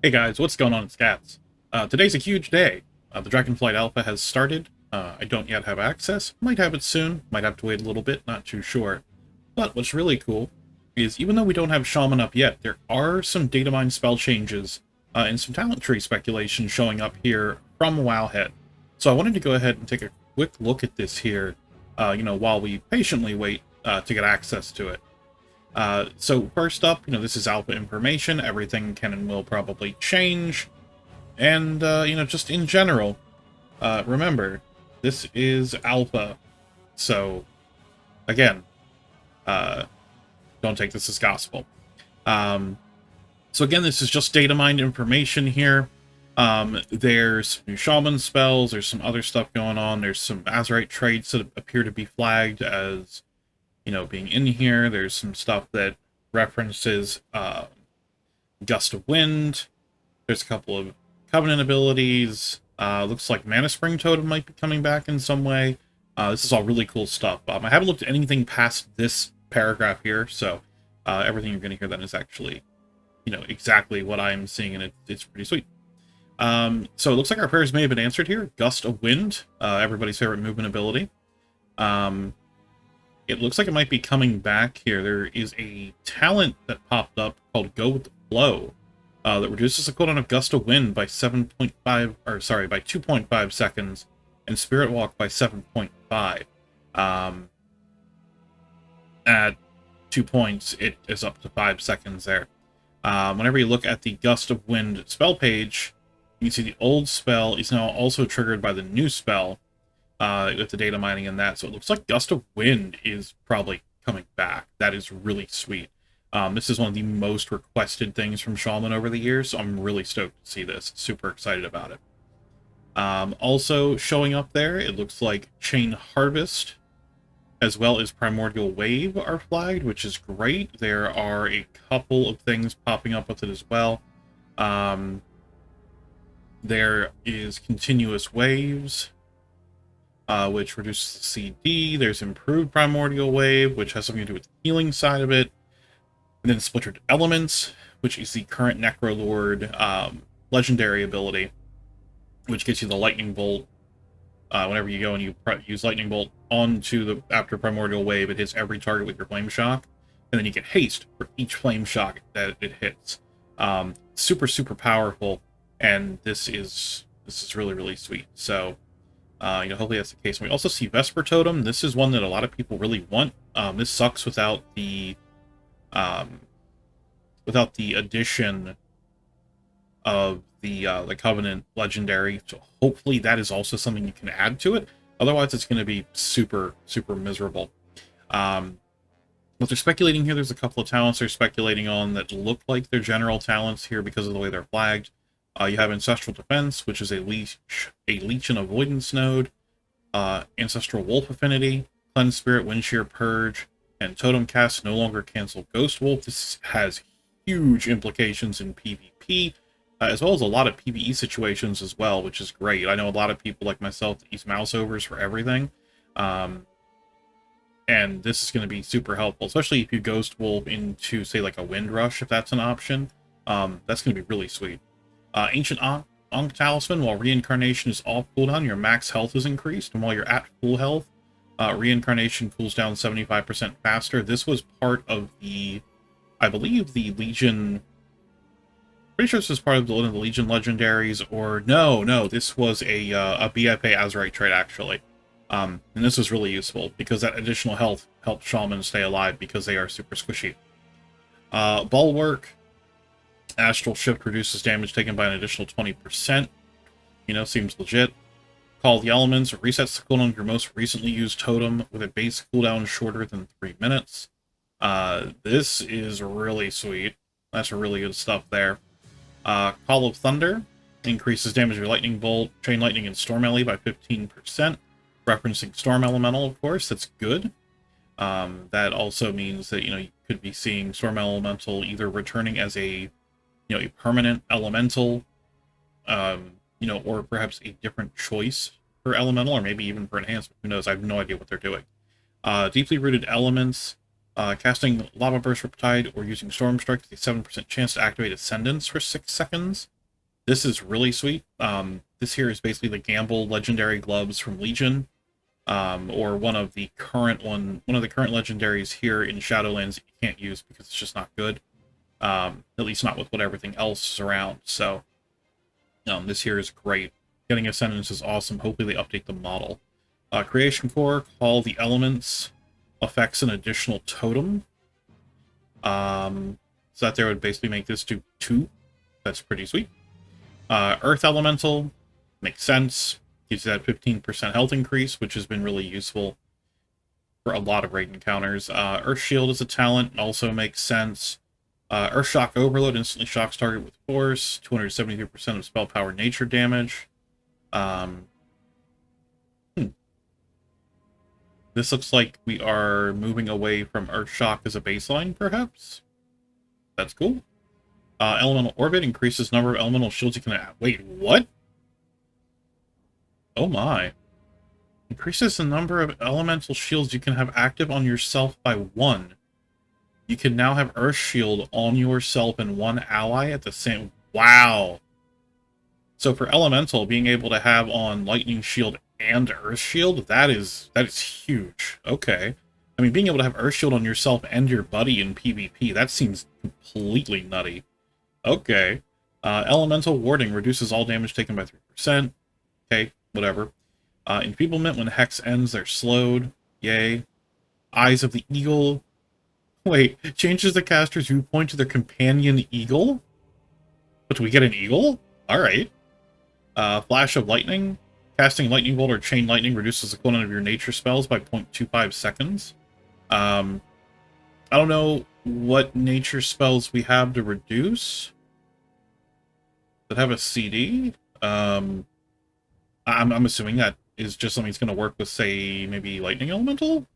Hey guys, what's going on? It's Gats. Today's a huge day. The Dragonflight Alpha has started. I don't yet have access. Might have it soon. Might have to wait a little bit. Not too sure. But what's really cool is even though we don't have Shaman up yet, there are some data mine spell changes and some talent tree speculation showing up here from Wowhead. So I wanted to go ahead and take a quick look at this here, while we patiently wait to get access to it. So first up, this is alpha information. Everything can and will probably change. And, just in general, remember, this is alpha. So, again, uh, don't take this as gospel. So again, this is just data mined information here. There's new shaman spells. There's some other stuff going on. There's some Azurite traits that appear to be flagged as being in here. There's some stuff that references Gust of Wind. There's a couple of Covenant abilities. Looks like Mana Spring Totem might be coming back in some way. This is all really cool stuff. I haven't looked at anything past this paragraph here, so everything you're going to hear then is actually, exactly what I'm seeing, and it's pretty sweet. So it looks like our prayers may have been answered here. Gust of Wind, everybody's favorite movement ability. It looks like it might be coming back here. There is a talent that popped up called Go with the Flow that reduces the cooldown of Gust of Wind by 2.5 seconds, and Spirit Walk by 7.5. At 2 points, it is up to 5 seconds there. Whenever you look at the Gust of Wind spell page, you can see the old spell is now also triggered by the new spell, with the data mining and that. So it looks like Gust of Wind is probably coming back. That is really sweet. This is one of the most requested things from Shaman over the years, so I'm really stoked to see this. Super excited about it. Also showing up there, it looks like Chain Harvest as well as Primordial Wave are flagged, which is great. There are a couple of things popping up with it as well. There is Continuous Waves, which reduces the CD. There's Improved Primordial Wave, which has something to do with the healing side of it. And then Splintered Elements, which is the current Necrolord legendary ability, which gets you the Lightning Bolt. Whenever you go and you use Lightning Bolt after Primordial Wave, it hits every target with your Flame Shock. And then you get Haste for each Flame Shock that it hits. Super, super powerful. And this is really, really sweet. So, hopefully that's the case. And we also see Vesper Totem. This is one that a lot of people really want. This sucks without the addition of the Covenant Legendary. So hopefully that is also something you can add to it. Otherwise, it's going to be super, super miserable. What they're speculating here, there's a couple of talents they're speculating on that look like they're general talents here because of the way they're flagged. You have Ancestral Defense, which is a Leech and Avoidance node, Ancestral Wolf Affinity, Cleanse Spirit, Wind Shear Purge, and Totem Cast no longer cancel Ghost Wolf. This has huge implications in PvP, as well as a lot of PvE situations as well, which is great. I know a lot of people like myself that use mouse overs for everything, and this is going to be super helpful, especially if you Ghost Wolf into, say, like a Wind Rush, if that's an option. That's going to be really sweet. Ancient Ankh Talisman, while Reincarnation is off cooldown, your max health is increased, and while you're at full health, Reincarnation cools down 75% faster. This was part of I believe the Legion, pretty sure this was part of one of the Legion Legendaries, or no, this was a BFA Azurite trait, actually. And this was really useful, because that additional health helped Shaman stay alive, because they are super squishy. Bulwark, Astral Shift reduces damage taken by an additional 20%. Seems legit. Call of the Elements resets the cooldown of your most recently used totem with a base cooldown shorter than 3 minutes. This is really sweet. That's really good stuff there. Call of Thunder increases damage of your Lightning Bolt, Chain Lightning, and Storm Ele by 15%. Referencing Storm Elemental, of course. That's good. That also means that, you could be seeing Storm Elemental either returning as a permanent elemental, or perhaps a different choice for elemental, or maybe even for enhancement. Who knows? I have no idea what they're doing. Deeply Rooted Elements Casting Lava Burst Riptide or using Storm Strike with a 7% chance to activate Ascendance for 6 seconds. This is really sweet. This here is basically the Gamble Legendary Gloves from Legion, or one of the current legendaries here in Shadowlands that you can't use because it's just not good. At least not with what everything else is around. So this here is great. Getting Ascendance is awesome. Hopefully they update the model. Creation Core, call the elements, affects an additional totem. So that there would basically make this do 2. That's pretty sweet. Earth Elemental, makes sense. Gives you that 15% health increase, which has been really useful for a lot of raid encounters. Earth Shield is a talent, also makes sense. Earth Shock Overload instantly shocks target with force, 273% of spell power nature damage. This looks like we are moving away from Earth Shock as a baseline, perhaps? That's cool. Elemental Orbit increases number of elemental shields you can add. Wait, what? Oh my. Increases the number of elemental shields you can have active on yourself by 1. You can now have Earth Shield on yourself and 1 ally at the same... Wow! So for Elemental, being able to have on Lightning Shield and Earth Shield, that is huge. Okay. I mean, being able to have Earth Shield on yourself and your buddy in PvP, that seems completely nutty. Okay. Elemental Warding reduces all damage taken by 3%. Okay, whatever. Enfeeblement, when Hex ends, they're slowed. Yay. Eyes of the Eagle. Wait, changes the caster's viewpoint to their companion eagle? But do we get an eagle? Alright. Flash of Lightning. Casting Lightning Bolt or Chain Lightning reduces the cooldown of your nature spells by 0.25 seconds. I don't know what nature spells we have to reduce. That have a CD? I'm assuming that is just something that's going to work with, say, maybe Lightning Elemental?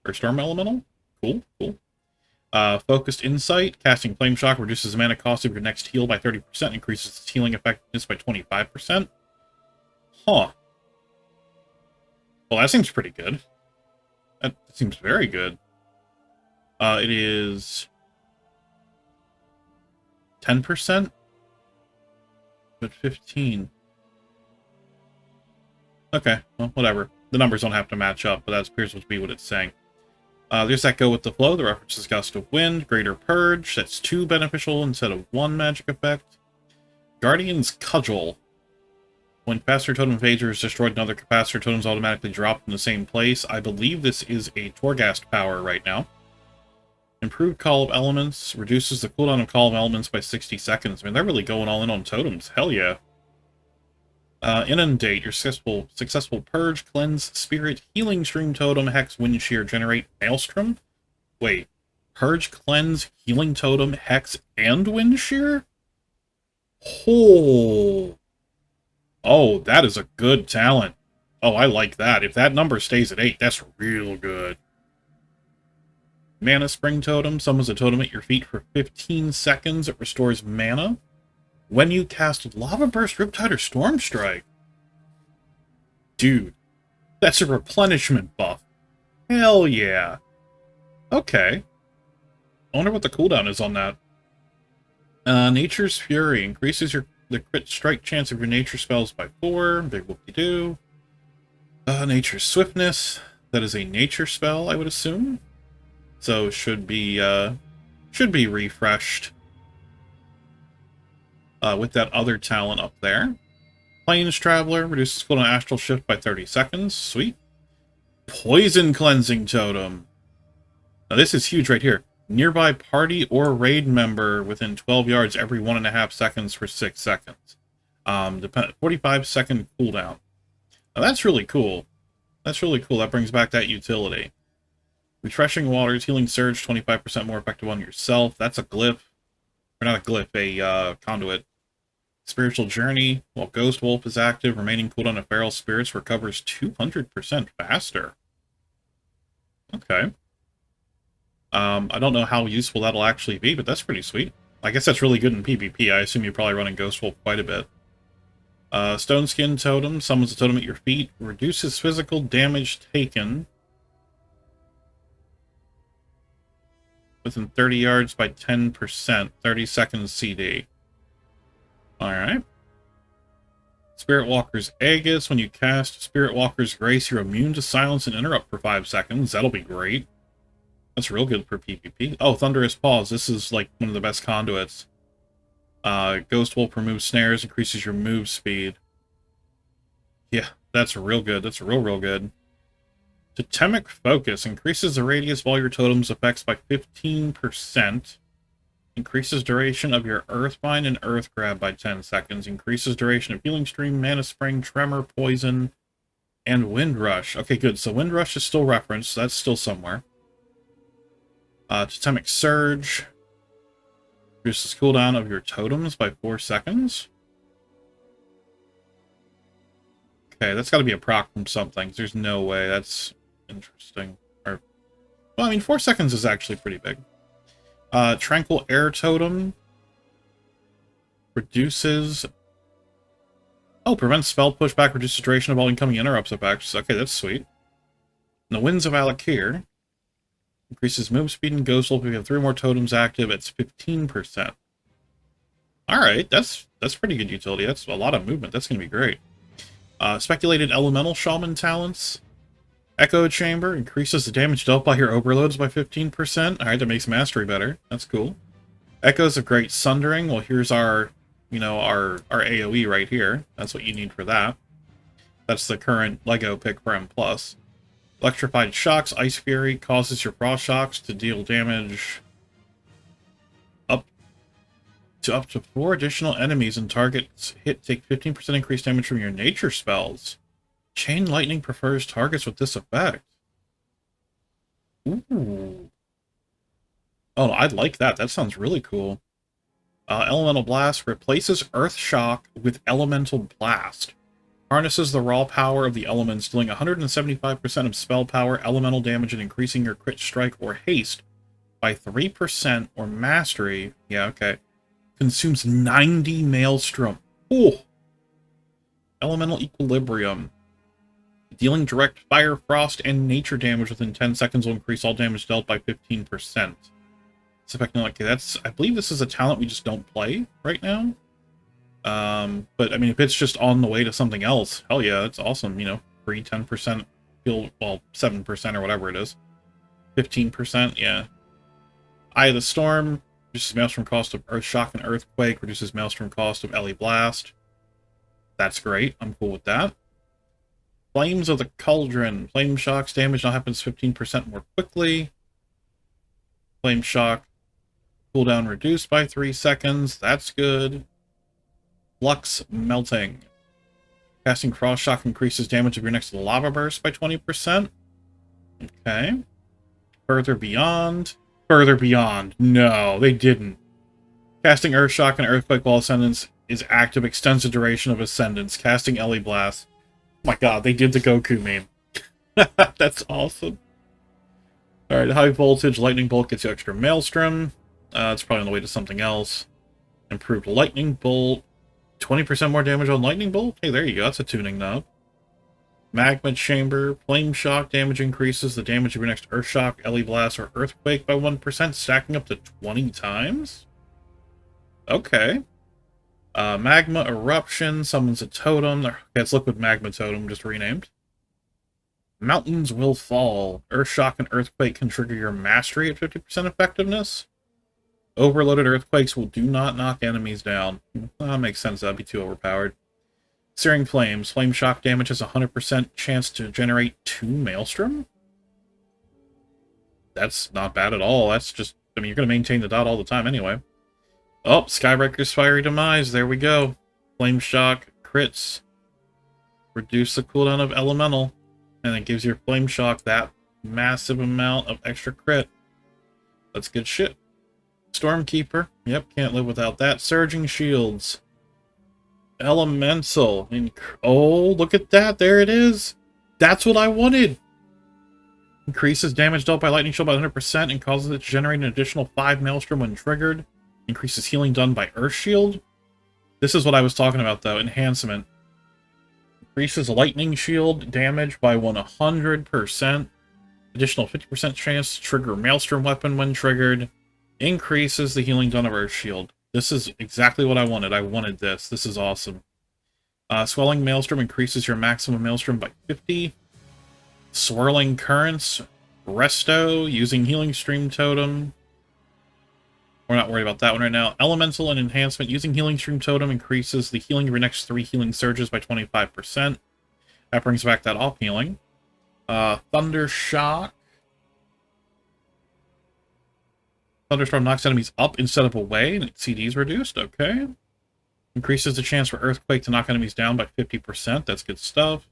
Or Storm Elemental? Cool, cool. Focused Insight. Casting Flame Shock reduces the mana cost of your next heal by 30%, increases its healing effectiveness by 25%. Huh. Well, that seems pretty good. That seems very good. It is 10%? But 15. Okay, well, whatever. The numbers don't have to match up, but that appears to be what it's saying. There's that Go with the Flow. The reference is Gust of Wind, Greater Purge. That's 2 beneficial instead of 1 magic effect. Guardian's Cudgel. When Capacitor Totem Phaser is destroyed, another Capacitor Totem is automatically dropped in the same place. I believe this is a Torghast power right now. Improved Call of Elements. Reduces the cooldown of Call of Elements by 60 seconds. I mean, they're really going all in on totems. Hell yeah. Inundate. Your successful Purge, Cleanse, Spirit, Healing Stream Totem, Hex, Wind Shear, generate Maelstrom? Wait. Purge, Cleanse, Healing Totem, Hex, and Wind Shear? Oh, that is a good talent. Oh, I like that. If that number stays at 8, that's real good. Mana Spring Totem. Summons a totem at your feet for 15 seconds. It restores mana when you cast Lava Burst, Riptide, or Storm Strike. Dude, that's a replenishment buff. Hell yeah. Okay. I wonder what the cooldown is on that. Nature's Fury increases the crit strike chance of your nature spells by 4. Big whoopie-doo. Nature's Swiftness. That is a nature spell, I would assume. So should be refreshed with that other talent up there. Plains Traveler reduces cooldown Astral Shift by 30 seconds. Sweet. Poison Cleansing Totem. Now this is huge right here. Nearby party or raid member within 12 yards every 1.5 seconds for 6 seconds. 45-second cooldown. Now that's really cool. That's really cool. That brings back that utility. Refreshing Waters, Healing Surge, 25% more effective on yourself. That's a glyph. Or not a glyph, a conduit. Spiritual Journey. While Ghost Wolf is active, remaining cooldown of Feral Spirits recovers 200% faster. Okay. I don't know how useful that'll actually be, but that's pretty sweet. I guess that's really good in PvP. I assume you're probably running Ghost Wolf quite a bit. Stone Skin Totem. Summons a totem at your feet. Reduces physical damage taken within 30 yards by 10%. 30 seconds CD. Alright. Spirit Walker's Aegis. When you cast Spirit Walker's Grace, you're immune to silence and interrupt for 5 seconds. That'll be great. That's real good for PvP. Oh, Thunderous Paws. This is like one of the best conduits. Ghost Wolf removes snares, increases your move speed. Yeah, that's real good. That's real good. Totemic Focus increases the radius of all your totem's effects by 15%. Increases duration of your Earthbind and Earth Grab by 10 seconds. Increases duration of Healing Stream, Mana Spring, Tremor, Poison, and Wind Rush. Okay, good. So Wind Rush is still referenced. So that's still somewhere. Totemic Surge. Reduces cooldown of your totems by 4 seconds. Okay, that's got to be a proc from something. There's no way. That's interesting. Or, well, I mean, 4 seconds is actually pretty big. Tranquil Air Totem. Reduces... Oh, prevents spell pushback, reduces duration of all incoming interrupts effects. Okay, that's sweet. And the Winds of Alakir. Increases move speed and Ghost Wolf if you have 3 more totems active. It's 15%. Alright, that's pretty good utility. That's a lot of movement. That's going to be great. Speculated Elemental Shaman talents. Echo Chamber increases the damage dealt by your overloads by 15%. Alright, that makes Mastery better. That's cool. Echoes of Great Sundering. Well, here's our, our AoE right here. That's what you need for that. That's the current LEGO pick for M+. Electrified Shocks. Ice Fury causes your Frost Shocks to deal damage up to 4 additional enemies, and targets hit take 15% increased damage from your nature spells. Chain Lightning prefers targets with this effect. Ooh. Oh, I like that. That sounds really cool. Elemental Blast replaces Earth Shock with Elemental Blast. Harnesses the raw power of the elements, dealing 175% of spell power, elemental damage, and increasing your crit strike or haste by 3% or mastery. Yeah, okay. Consumes 90 Maelstrom. Oh! Elemental Equilibrium. Dealing direct fire, frost, and nature damage within 10 seconds will increase all damage dealt by 15%. It's effective. Okay, that's... I believe this is a talent we just don't play right now. But I mean, if it's just on the way to something else, hell yeah, it's awesome. Free 10%, well, 7% or whatever it is. 15%, yeah. Eye of the Storm. Reduces Maelstrom cost of Earth Shock and Earthquake. Reduces Maelstrom cost of Ellie Blast. That's great. I'm cool with that. Flames of the Cauldron. Flame Shock's damage now happens 15% more quickly. Flame Shock. Cooldown reduced by 3 seconds. That's good. Flux Melting. Casting Frost Shock increases damage if you're next to the Lava Burst by 20%. Okay. Further Beyond. Further Beyond. No, they didn't. Casting Earth Shock and Earthquake while Ascendance is active, extends the duration of Ascendance. Casting Ellie Blast. Oh my god, they did the Goku meme. That's awesome. Alright, High Voltage Lightning Bolt gets you extra Maelstrom. It's probably on the way to something else. Improved Lightning Bolt. 20% more damage on Lightning Bolt? Hey, there you go. That's a tuning knob. Magma Chamber. Flame Shock damage increases the damage of your next Earth Shock, Ellie Blast, or Earthquake by 1%, stacking up to 20 times? Okay. Magma Eruption summons a totem. Okay, it's Liquid Magma Totem, just renamed. Mountains Will Fall. Earth Shock and Earthquake can trigger your Mastery at 50% effectiveness. Overloaded Earthquakes will do not knock enemies down. That makes sense. That'd be too overpowered. Searing Flames. Flame Shock damage has a 100% chance to generate 2 Maelstrom? That's not bad at all. That's just... I mean, you're going to maintain the dot all the time anyway. Oh, Skybreaker's Fiery Demise. There we go. Flame Shock. Crits. Reduce the cooldown of Elemental. And it gives your Flame Shock that massive amount of extra crit. That's good shit. Stormkeeper. Yep, can't live without that. Surging Shields. Elemental. Oh, look at that. There it is. That's what I wanted. Increases damage dealt by Lightning Shield by 100% and causes it to generate an additional 5 Maelstrom when triggered. Increases healing done by Earth Shield. This is what I was talking about, though. Enhancement. Increases Lightning Shield damage by 100%. Additional 50% chance to trigger Maelstrom weapon when triggered. Increases the healing done of Earth Shield. This is exactly what I wanted. I wanted this. This is awesome. Swelling Maelstrom increases your maximum Maelstrom by 50. Swirling Currents. Resto, using Healing Stream Totem. We're not worried about that one right now. Elemental and Enhancement. Using Healing Stream Totem increases the healing of your next 3 healing surges by 25%. That brings back that off healing. Thunder Shock. Thunderstorm knocks enemies up instead of away, and its CD is reduced. Okay. Increases the chance for Earthquake to knock enemies down by 50%. That's good stuff.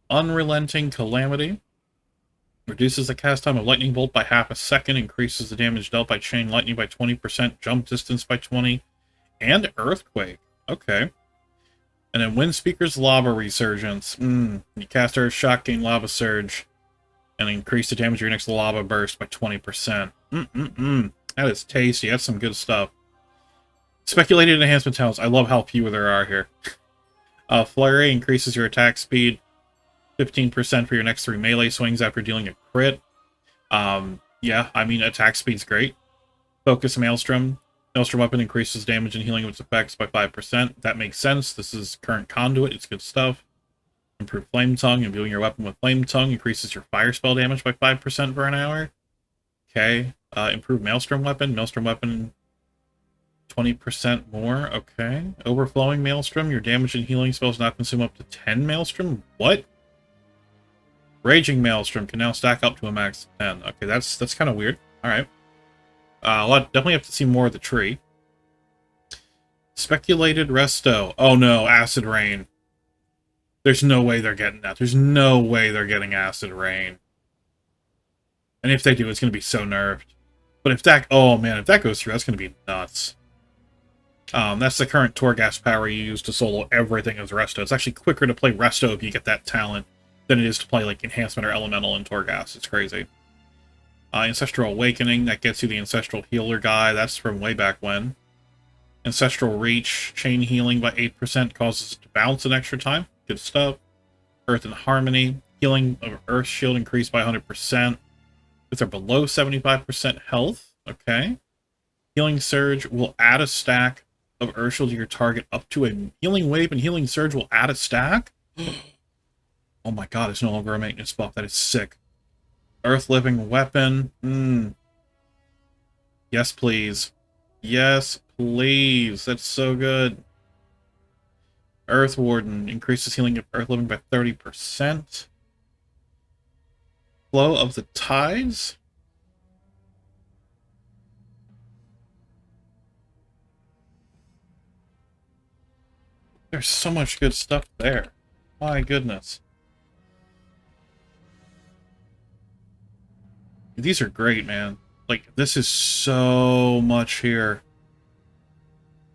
Unrelenting Calamity. Reduces the cast time of Lightning Bolt by half a second. Increases the damage dealt by Chain Lightning by 20%. Jump distance by 20. And Earthquake. Okay. And then Wind Speaker's Lava Resurgence. You cast Earth Shock, gain Lava Surge, and increase the damage of your next Lava Burst by 20%. That is tasty. That's some good stuff. Speculated Enhancement Talents. I love how few there are here. Flurry increases your attack speed 15% for your next 3 melee swings after dealing a crit. Yeah, I mean, attack speed's great. Focus Maelstrom. Maelstrom weapon increases damage and healing of its effects by 5%. That makes sense. This is current conduit. It's good stuff. Improve Flame Tongue. Imbuing your weapon with Flame Tongue increases your fire spell damage by 5% for an hour. Okay. Improve Maelstrom weapon. Maelstrom weapon 20% more. Okay. Overflowing Maelstrom. Your damage and healing spells now consume up to 10 Maelstrom. What? Raging Maelstrom can now stack up to a max of 10. Okay, that's kind of weird. Alright. I'll definitely have to see more of the tree. Speculated Resto. Oh no, Acid Rain. There's no way they're getting that. There's no way they're getting Acid Rain. And if they do, it's going to be so nerfed. But if that... Oh man, if that goes through, that's going to be nuts. That's the current Torghast power you use to solo everything as Resto. It's actually quicker to play Resto if you get that talent than it is to play like Enhancement or Elemental in Torghast. It's crazy. Ancestral Awakening, that gets you the Ancestral Healer guy. That's from way back when. Ancestral Reach, Chain Healing by 8% causes it to bounce an extra time. Good stuff. Earth and Harmony, Healing of Earth Shield increased by 100%. If they're below 75% health, okay. Healing Surge will add a stack of Earth Shield to your target up to a Healing Wave, and Healing Surge will add a stack? Oh my god, it's no longer a maintenance buff. That is sick. Earth Living Weapon. Yes, please. Yes, please. That's so good. Earth Warden increases healing of Earth Living by 30%. Flow of the Tides. There's so much good stuff there. My goodness. These are great, man. Like, this is so much here.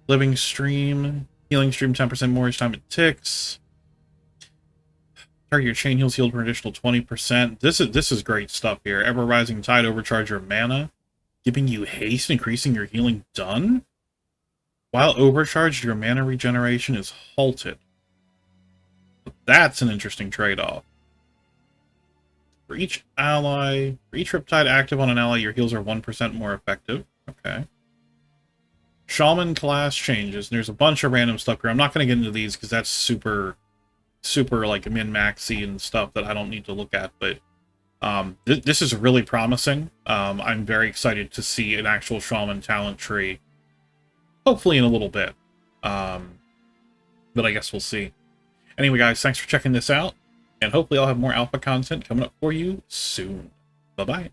Living Stream. Healing Stream 10% more each time it ticks. Target your chain heals healed for an additional 20%. This is great stuff here. Ever Rising Tide overcharge your mana. Giving you haste, increasing your healing done. While overcharged, your mana regeneration is halted. That's an interesting trade-off. For each Riptide active on an ally, your heals are 1% more effective. Okay. Shaman class changes. There's a bunch of random stuff here. I'm not going to get into these because that's super, like, min-maxy and stuff that I don't need to look at. But this is really promising. I'm very excited to see an actual Shaman talent tree. Hopefully in a little bit. But I guess we'll see. Anyway, guys, thanks for checking this out. And hopefully I'll have more alpha content coming up for you soon. Bye-bye.